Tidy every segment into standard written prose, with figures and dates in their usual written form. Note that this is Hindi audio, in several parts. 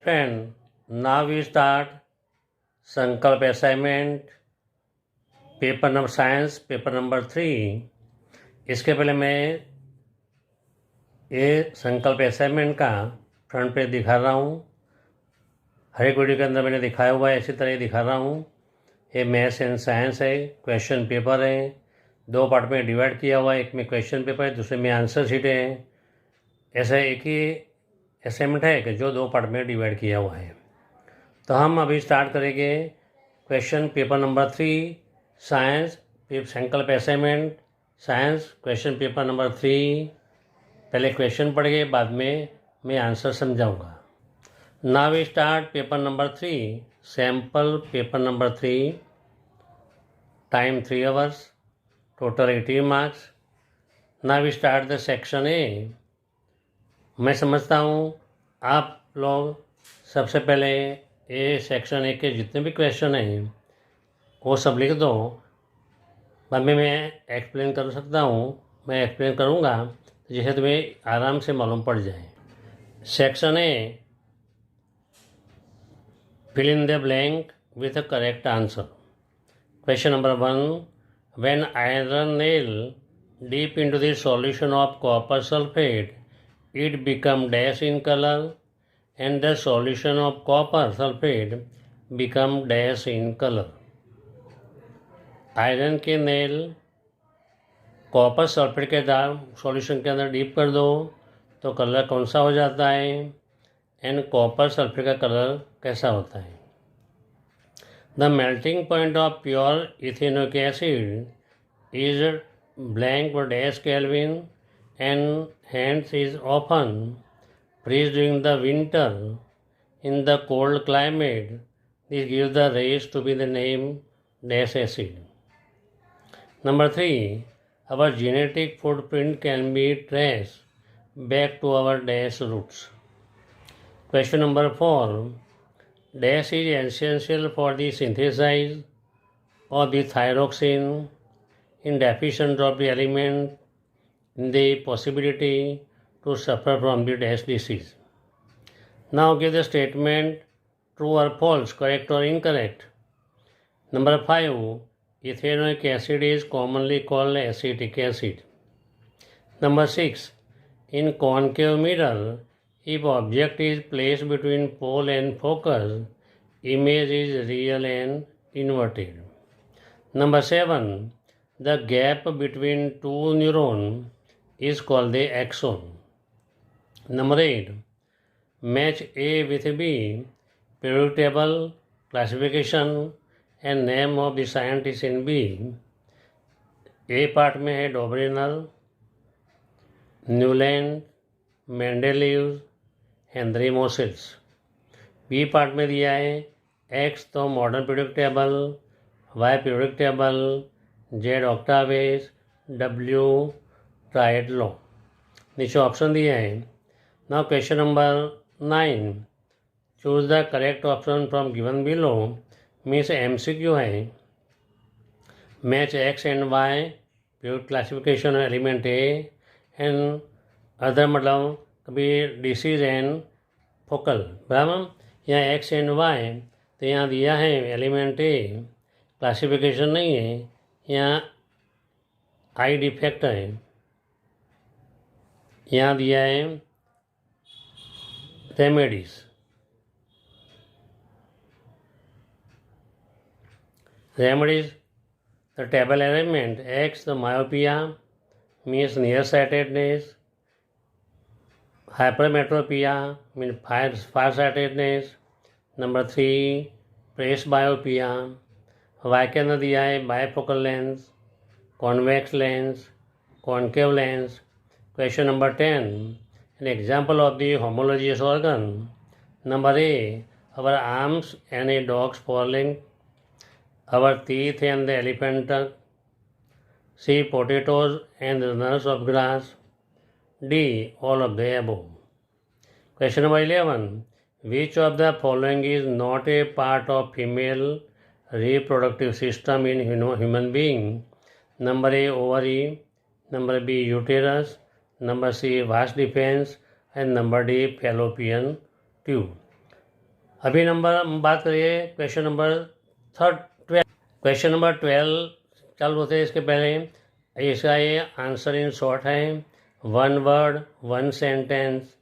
Friend, now we start Sankalp assignment, paper number science paper number 3। इसके पहले मैं ये संकल्प असाइनमेंट का फ्रंट पेज दिखा रहा हूँ। हर एक वीडियो के अंदर मैंने दिखाया हुआ है, इसी तरह दिखा रहा हूँ। ये मैथ्स एंड साइंस है, क्वेश्चन पेपर है, 2 पार्ट में डिवाइड किया हुआ है। एक में क्वेश्चन पेपर है, दूसरे में आंसर शीट है। ऐसा एक ही असाइनमेंट है कि जो 2 पार्ट में डिवाइड किया हुआ है। तो हम अभी स्टार्ट करेंगे question paper number 3 science Sankalp assignment science question paper number 3। पहले क्वेश्चन पढ़ेंगे, बाद में मैं आंसर समझाऊंगा। Now we start paper number 3 sample paper number 3। Time 3 hours, total 18 marks. Now we start the section A. मैं समझता हूँ आप लोग सबसे पहले ये सेक्शन ए के जितने भी क्वेश्चन हैं वो सब लिख दो। बाद में मैं एक्सप्लेन कर सकता हूँ, मैं एक्सप्लेन करूँगा जिसे तुम्हें आराम से मालूम पड़ जाए। Section A, fill in the blank with a correct answer. Question number 1, when iron nail deep into the solution of copper sulfate, it become dash in color, and the solution of copper sulfate become dash in color. Iron के नेल कॉपर सल्फेट के सॉल्यूशन के अंदर डीप कर दो तो कलर कौन सा हो जाता है, एंड कॉपर सल्फेट का कलर कैसा होता है। The melting point of pure ethanoic acid is blank or dash Kelvin, and hence is often freeze during the winter. In the cold climate, this gives the rays to be the name dash acid. Number 3, our genetic footprint can be traced back to our dash roots. Question number 4, dash is essential for the synthesis of the thyroxine in deficient of the element in the possibility to suffer from the dash disease. Now give the statement true or false, correct or incorrect. Number 5, ethanoic acid is commonly called acetic acid. Number 6, in concave mirror, if object is placed between pole and focus, image is real and inverted. Number 7, the gap between 2 neurons is called the axon. Number 8, match A with B, periodic table, classification and name of the scientist in B. A part में है Dobereiner, Newland, Mendeleev, Henry Moseley. B part में दिया है एक्स तो modern periodic table, Y periodic table, Z octaves, W triad law. नीचे ऑप्शन दिए हैं। Now question number 9, choose the correct option from given below. Means MCQ है। Match X and Y, periodic classification element A and other, मतलब कभी डिसीज एंड फोकल, बराबर। यहाँ एक्स एंड वाई तो यहाँ दिया है एलिमेंट ए, क्लासिफिकेशन नहीं है, यहाँ आई डिफेक्ट है। यहाँ दिया है remedies. Remedies the table arrangement, X the myopia means near sightedness, hypermetropia mean far sightedness. Number 3, presbyopia. Y के अंदर दिया है bifocal lens, convex lens, concave lens. Question number 10, an example of the homologous organ. Number A, our arms and a dog's foreleg, our teeth and the elephant tongue, C, potatoes and the nerves of grass, D, all of the above. Question number 11, which of the following is not a part of female reproductive system in human being? Number A, ovary, number B, uterus, number C, vas deferens, and number D, fallopian tube. अभी बात करिए क्वेश्चन नंबर 12। क्वेश्चन नंबर 12 चालू होते हैं इसके पहले इसका ये आंसर इन शॉर्ट है, 1 word 1 sentence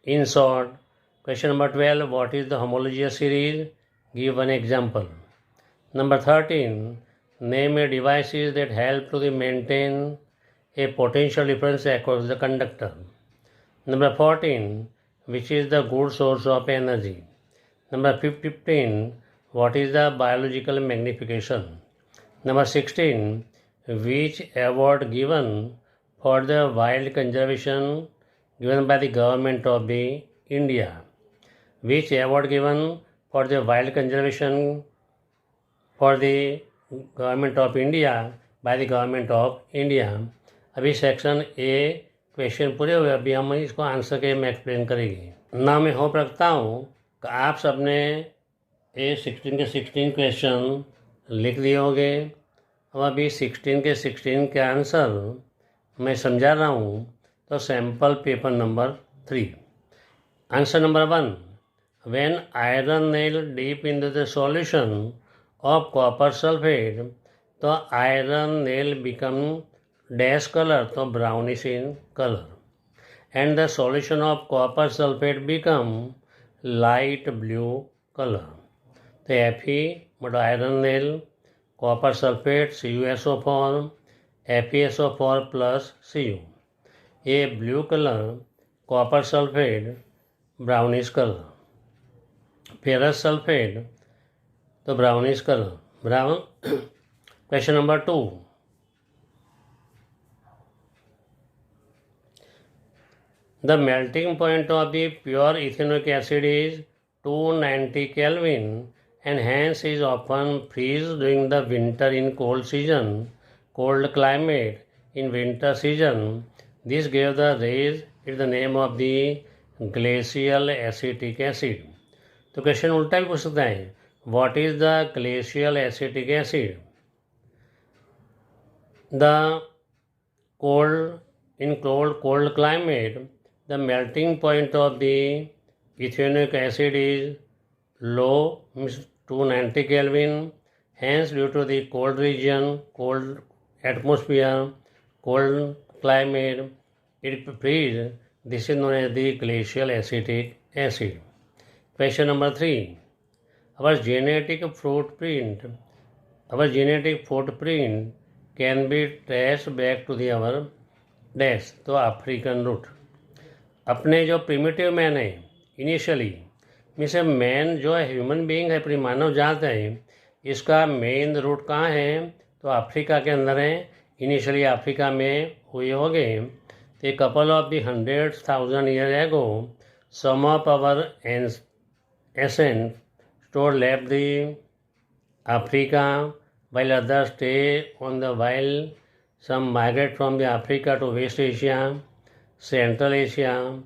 in short. Question number 12, what is the homologous series, give 1 example. Number 13, name a devices that help to maintain a potential difference across the conductor. Number 14, which is the good source of energy. Number 15, what is the biological magnification? Number 16, which award given for the wild conservation given by the government of the India? Which award given for the wild conservation for the government of India by the government of India? अभी सेक्शन ए क्वेश्चन पूरे हुए, अभी हम इसको आंसर के में एक्सप्लेन करेंगे ना। मैं होप रखता हूँ कि आप सबने A16 के 16 क्वेश्चन लिख दिए होंगे। अब अभी 16 के 16 के आंसर मैं समझा रहा हूँ। तो sample paper number 3, answer number 1, when iron nail dip in the solution of copper sulphate, तो iron nail become dash colour, तो brownish in colour, and the solution of copper sulphate become light blue colour. तो Fe मतलब iron nail, copper sulphate CuSO4, FeSO4 plus Cu, ये blue colour, copper sulphate brownish colour, ferrous sulphate तो brownish colour, brown. Question number 2, the melting point of the pure ethanoic acid is 290 Kelvin and hence is often freeze during the winter in cold season, cold climate in winter season. This gave the rays it the name of the glacial acetic acid. तो क्वेश्चन उल्टा भी पूछ सकता है, what is the glacial acetic acid? The cold climate, the melting point of the ethanoic acid is low, 290 Kelvin. Hence, due to the cold region, cold atmosphere, cold climate, it freezes. This is known as the glacial acetic acid. Question number 3. Our genetic footprint can be traced back to our dash, तो अफ्रीकन रूट। अपने जो प्रिमिटिव मैन है इनिशियली, मीन्स मैन जो है ह्यूमन बीइंग है, अपनी मानव जात है, इसका मेन रूट कहाँ है? तो अफ्रीका के अंदर है। इनिशियली अफ्रीका में हुए होंगे। तो couple of the 100,000 year ago some of our ancestors left the Africa, while others stay on the while some migrate from the Africa to West Asia, Central Asia,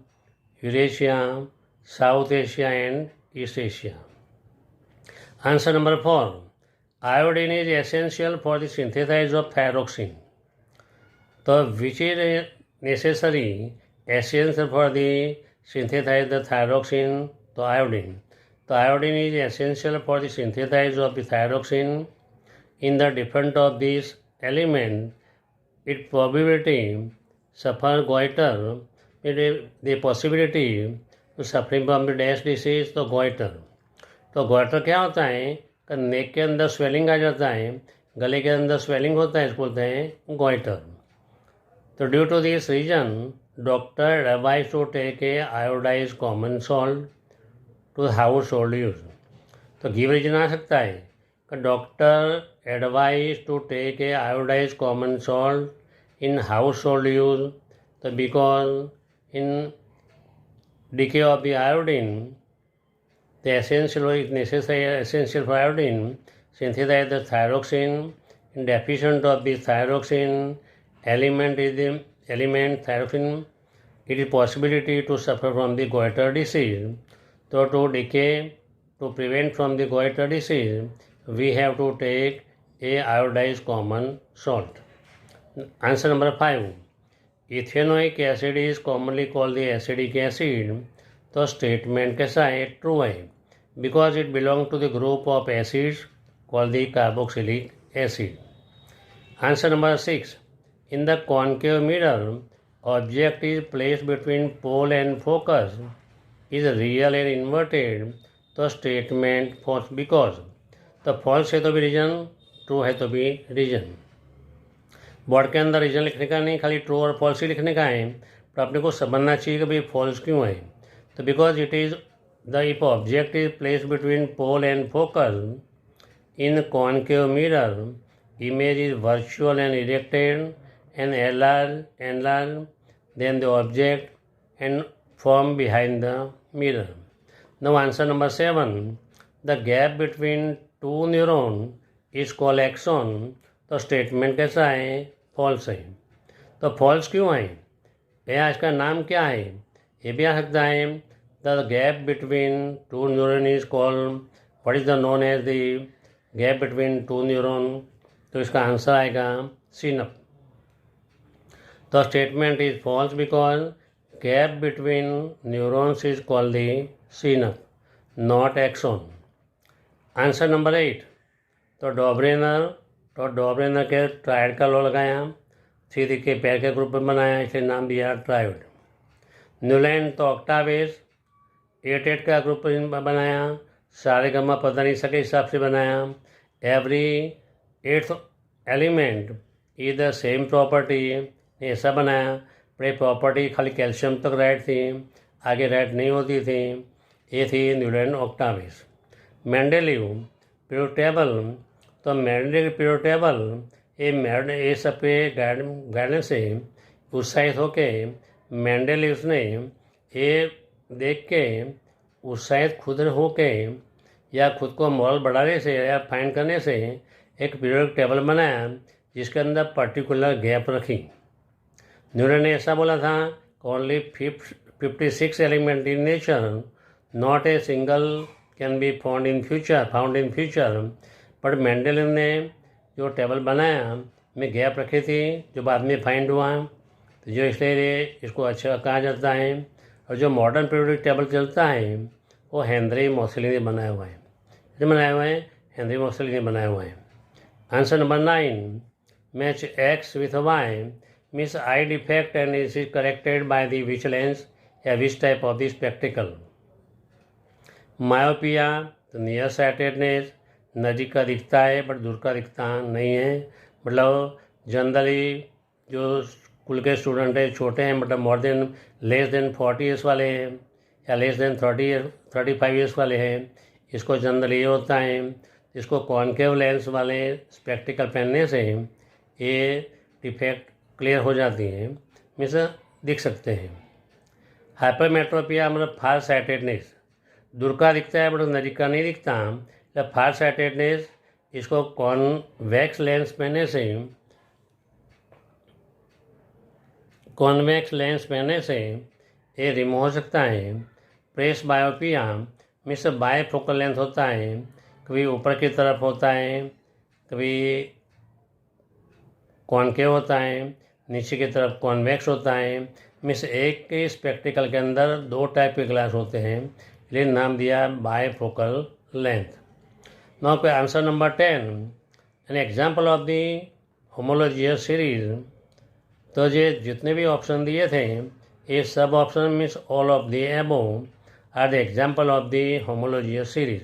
Eurasia, South Asia and East Asia. Answer number 4. Iodine is essential for the synthesis of thyroxine. So which is necessary essential for the synthesis the thyroxine? तो iodine. So iodine is essential for the synthesis of the thyroxine. In the difference of this element, its probability suffer goiter, the possibility to suffering from the dash disease, तो goiter. तो goiter क्या होता है कि नेक के अंदर स्वेलिंग आ जाता है, गले के अंदर स्वेलिंग होता है, इसको बोलते हैं goiter. तो due to this reason doctor advise to take a iodise common salt to household use. तो गिव रीजन आ सकता है कि doctor advise to take a iodise common salt in household use. तो because in decay of the iodine, the essential for iodine synthesize the thyroxine. In deficient of the thyroxine element thyroxine, it is possibility to suffer from the goiter disease. So to prevent from the goiter disease, we have to take a iodized common salt. Answer number 5. Ethanoic acid is commonly called the acidic acid. तो स्टेटमेंट कैसा है? ट्रू है। because it belongs to the group of acids called the carboxylic acid. Answer number 6. In the concave mirror, object is placed between pole and focus is real and inverted, तो statement false because तो false है तो भी रीजन, ट्रू है तो भी रीजन. बोर्ड के अंदर रीजन लिखने का नहीं, खाली ट्रू और फॉल्स ही लिखने का है, पर अपने को समझना चाहिए कि भाई फॉल्स क्यों है. तो because it is the if object is place between pole and focus in concave mirror, image is virtual and erected and enlarged than the object and form behind the mirror. Now answer number 7. The gap between two neurons is called axon. तो स्टेटमेंट कैसा है? फॉल्स है. तो फॉल्स क्यों है? भैया इसका नाम क्या है? ये भी आ सकता है. The gap between two neuron is called, what is the known as the gap between two neuron? तो इसका आंसर आएगा सिनप. तो statement is false because gap between neurons is called the synapse, not axon. Answer number 8. तो डॉबरेनर के ट्राइड का लॉ लगाया, सीधी के पैर के ग्रुप में बनाया, इसे नाम दिया ट्राइड. न्यूलैंड तो ऑक्टावेज 8 का ग्रुप बनाया, सारे गमा पता नहीं सके हिसाब से बनाया. Every 8th element is the same property, ऐसा बनाया. पर ये प्रॉपर्टी खाली कैल्शियम तक राइट थी, आगे राइट नहीं होती थी. ये थी न्यूलैंड ऑक्टावेज. मेंडेलीव पीरियड टेबल, तो मेंडेलीव पीरियड टेबल ये सब पे गाइडेंस से उत्साहित होके मेंडेलीव ने ये देख के उत्साहित खुद होके या खुद को मॉरल बढ़ाने से या फाइंड करने से एक पीरियडिक टेबल बनाया जिसके अंदर पर्टिकुलर गैप रखी. न्यूटन ने ऐसा बोला था, only 56 element in nature, not a single can be found in future. But Mendeleev ने जो टेबल बनाया में गैप रखे थे जो बाद में फाइंड हुआ, तो जो इसलिए इसको अच्छा कहा जाता है. और जो मॉडर्न पीरियडिक टेबल चलता है वो हेनरी मोसेली ने बनाया हुआ है. हेनरी मोसेली ने बनाया हुआ है. Answer number 9. Match X with Y means eye defect and is corrected by the which lens या which type of the spectacle. Myopia तो नियर साइटेडनेस, नज़दीक का दिखता है बट दूर का दिखता नहीं है. मतलब जनरली जो स्कूल के स्टूडेंट है छोटे हैं, मतलब लेस देन 40 ईयर्स वाले हैं या लेस देन 35 ईयर्स वाले हैं, इसको जनरली ये होता है. इसको कॉनकेव लेंस वाले स्पेक्टिकल पहनने से ये डिफेक्ट क्लियर हो जाती है, मीन्स दिख सकते हैं. हाइपरमेट्रोपिया मतलब फार साइटेडनेस, दूर का दिखता है बट नज़दीक का नहीं दिखता. फार साइटेडनेस इसको कॉन्वेक्स लेंस पहनने से ये रिमूव हो सकता है. Presbyopia means bifocal length होता है, कभी ऊपर की तरफ होता है, कभी कॉनकेव होता है, नीचे की तरफ कॉन्वेक्स होता है. मीन्स एक के स्पेक्टिकल के अंदर 2 टाइप के ग्लास होते हैं, इसलिए नाम दिया बाय फोकल लेंथ. नाउ पे answer number 10. An example of the homologous series. तो ये जितने भी ऑप्शन दिए थे ये सब option means all of the above are the example of the homologous series.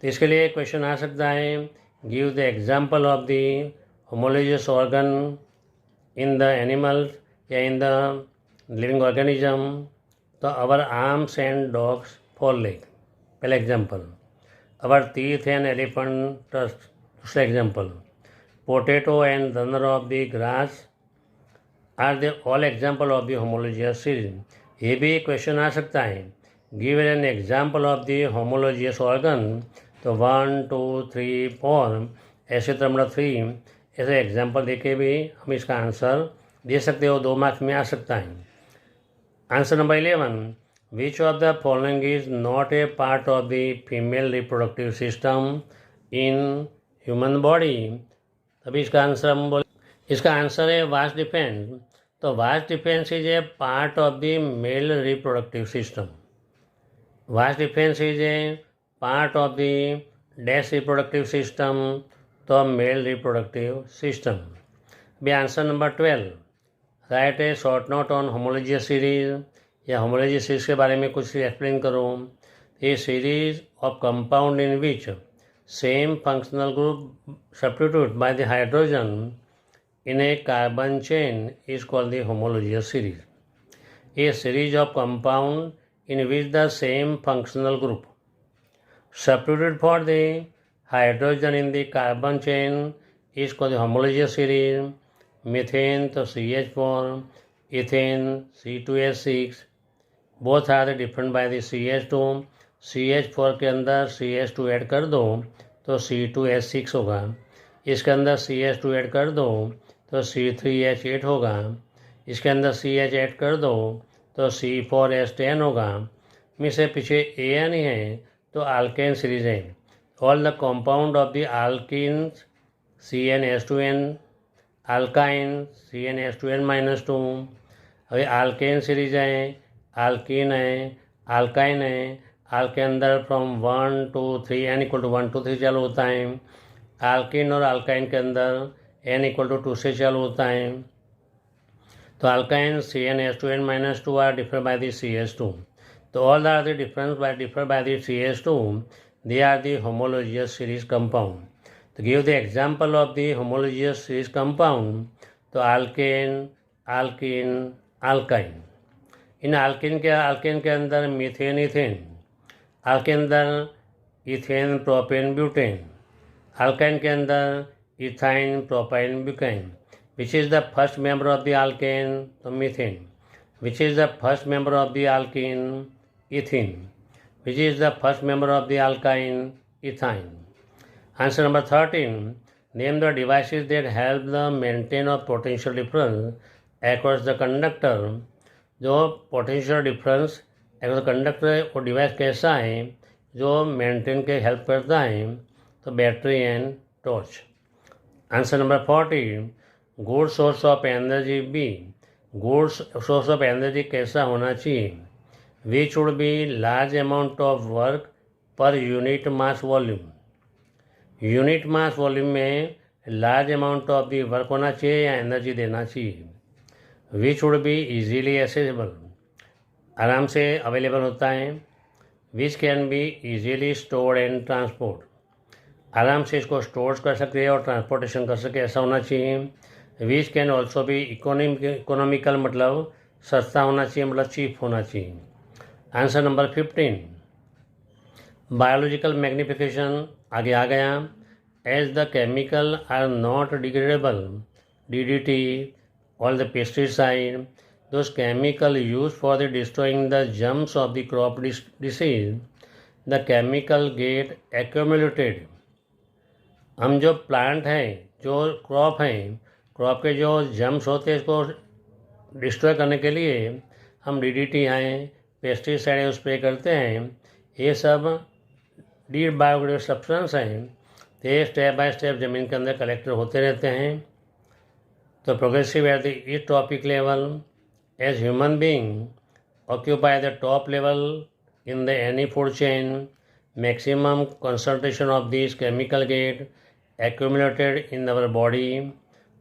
तो इसके लिए क्वेश्चन आ सकता है, give the example of the homologous organ in the animals या इन द लिविंग ऑर्गेनिज्म. तो our arms and dogs 4 leg, पहला example. Our teeth and elephant tusk, दूसरा example. Potato and runner of the grass are the all example of the homologous series. ये भी क्वेश्चन आ सकता है, give an example of the homologous organ. तो 1 2 3 4 ऐसे तो नंबर 3 ऐसे एग्जाम्पल देके भी हम इसका आंसर दे सकते हो, 2 मार्क्स में आ सकता है. Answer number 11. Which of the following is not a part of the female reproductive system in human body. तभी इसका आंसर हम बोले, इसका आंसर है वास्ट डिफेंस. तो vast defence is a part of the male reproductive system. Vast defence is a part of the dash reproductive system, तो male reproductive system. Be answer number 12. Write a short note on homologous series. या homologous series के बारे में कुछ एक्सप्लेन करो. A series of compound in which same functional group substituted by the hydrogen in a carbon chain is called the homologous series. A series of compound in which the same functional group substituted for the hydrogen in the carbon chain is called the homologous series. Methane तो CH4, ethane C2H6, both are different by the CH2. CH4 के अंदर CH2 ऐड कर दो तो C2H6 होगा. इसके अंदर CH2 ऐड कर दो तो C3H8 होगा. इसके अंदर CH ऐड कर दो तो C4H10 होगा. से पीछे AN है तो अल्केन सीरीज है. All the compound of the alkenes CnH2n, alkyne CnH2n-2. अभी अल्केन सीरीज है, अल्कीन है, अल्काइन है. आल के अंदर फ्रॉम 1 to 3 n = 1 to 3 चालू होता है. अल्कीन और अल्काइन के अंदर n = 2 से चालू होता है. तो alkyne CnH2n-2 are different by the CH2. तो all are the different by the CH2. They are the homologous series compound. तो give the example of the homologous series compound. तो alkane, alkene, alkyne. In alkane के अंदर मीथेन, इथेन. आल के अंदर इथेन, प्रोपेन, ब्यूटेन. अल्काइन के अंदर ethyne, propyne, butyne. Which is the first member of the alkane? तो methane. Which is the first member of the alkene? Ethene. Which is the first member of the alkyne? Ethyne. Answer number 13. Name the devices that help the maintain of potential difference across the conductor. जो पोटेंशियल डिफरेंस अगर कंडक्टर है वो डिवाइस कैसा है जो मेंटेन के हेल्प करता है? तो battery and torch. Answer number 14. Good source of energy be. Good source of energy कैसा होना चाहिए? We should be large amount of work per unit mass volume. Unit mass volume में large amount of the work होना चाहिए या एनर्जी देना चाहिए. We should be easily accessible. आराम से अवेलेबल होता है. Which can be easily stored and transport. आराम से इसको स्टोर कर सकते हैं और ट्रांसपोर्टेशन कर सके ऐसा होना चाहिए. विच कैन ऑल्सो भी इकोनॉमिकल मतलब सस्ता होना चाहिए, मतलब चीप होना चाहिए. Answer number 15. बायोलॉजिकल मैग्निफिकेशन आगे आ गया. As the chemical are not degradable, DDT, all the pesticide, those chemical used for the destroying the germs of the crop disease, the chemical get accumulated. हम जो प्लांट है, जो क्रॉप है, क्रॉप के जो जम्स होते हैं इसको डिस्ट्रॉय करने के लिए हम DDT हैं, पेस्टिसाइड स्प्रे करते हैं. ये सब डी बायोग्रेडेबल सब्सटेंस हैं. ये स्टेप बाय स्टेप ज़मीन के अंदर कलेक्टर होते रहते हैं. तो progressive at the each trophic level. As human being occupy the top level in the any food chain. Maximum concentration of this chemical get accumulated in our body.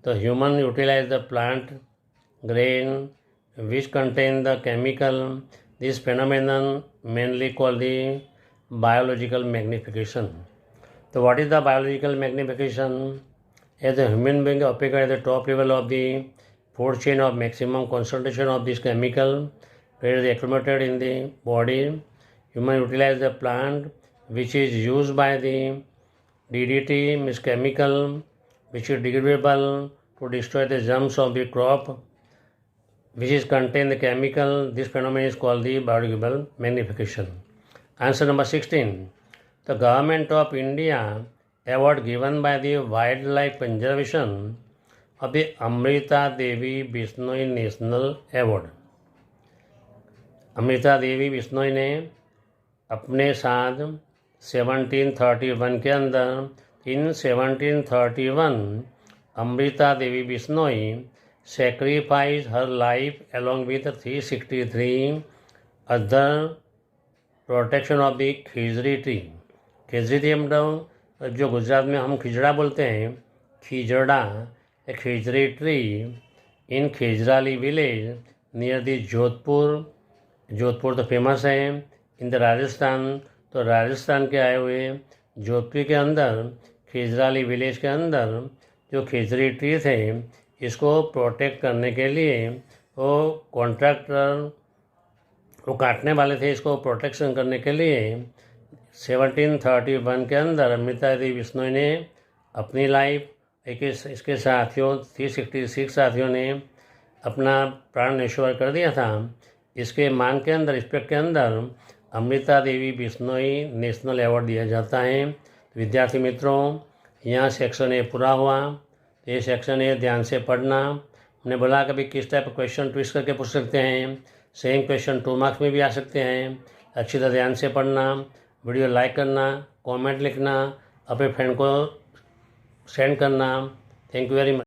The human utilize the plant grain which contain the chemical. This phenomenon mainly called the biological magnification. So what is the biological magnification? As a human being occupies the top level of the food chain of maximum concentration of this chemical where is accumulated in the body. Human utilize the plant which is used by the DDT, means chemical which is degradable to destroy the germs of the crop which is contain the chemical. This phenomenon is called the biological magnification. Answer number 16. The government of India award given by the Wildlife Conservation of the Amrita Devi Bishnoi National Award. Amrita Devi Bishnoi ने अपने साथ 1731 के अंदर इन 1731 Amrita Devi Bishnoi sacrificed her life along with 363 other protection of the khizri tree. खिजड़ी थी मतलब जो गुजरात में हम खिजड़ा बोलते हैं, खिजड़ा, a khejri tree in Khejarli village near the Jodhpur. Jodhpur तो फेमस है। इन द राजस्थान, तो राजस्थान के आए हुए जोधपुर के अंदर खिजराली विलेज के अंदर जो खिजड़ी ट्री थे, इसको प्रोटेक्ट करने के लिए वो कॉन्ट्रैक्टर, वो काटने वाले थे, इसको प्रोटेक्शन करने के लिए 1731 के अंदर अमृता देवी बिश्नोई ने अपनी लाइफ, इसके साथियों 366 साथियों ने अपना प्राण निश्वर कर दिया था। इसके मान के अंदर, रिस्पेक्ट के अंदर अमृता देवी बिश्नोई नेशनल अवार्ड दिया जाता है। विद्यार्थी मित्रों, यहाँ सेक्शन ए पूरा हुआ। ये सेक्शन ए ध्यान से पढ़ना। हमने बोला कभी किस टाइप का क्वेश्चन ट्विस्ट करके पूछ सकते हैं, सेम क्वेश्चन 2 मार्क्स में भी आ सकते हैं। अच्छी तरह ध्यान से पढ़ना, वीडियो लाइक करना, कमेंट लिखना, अपने फ्रेंड को सेंड करना। Thank you very much.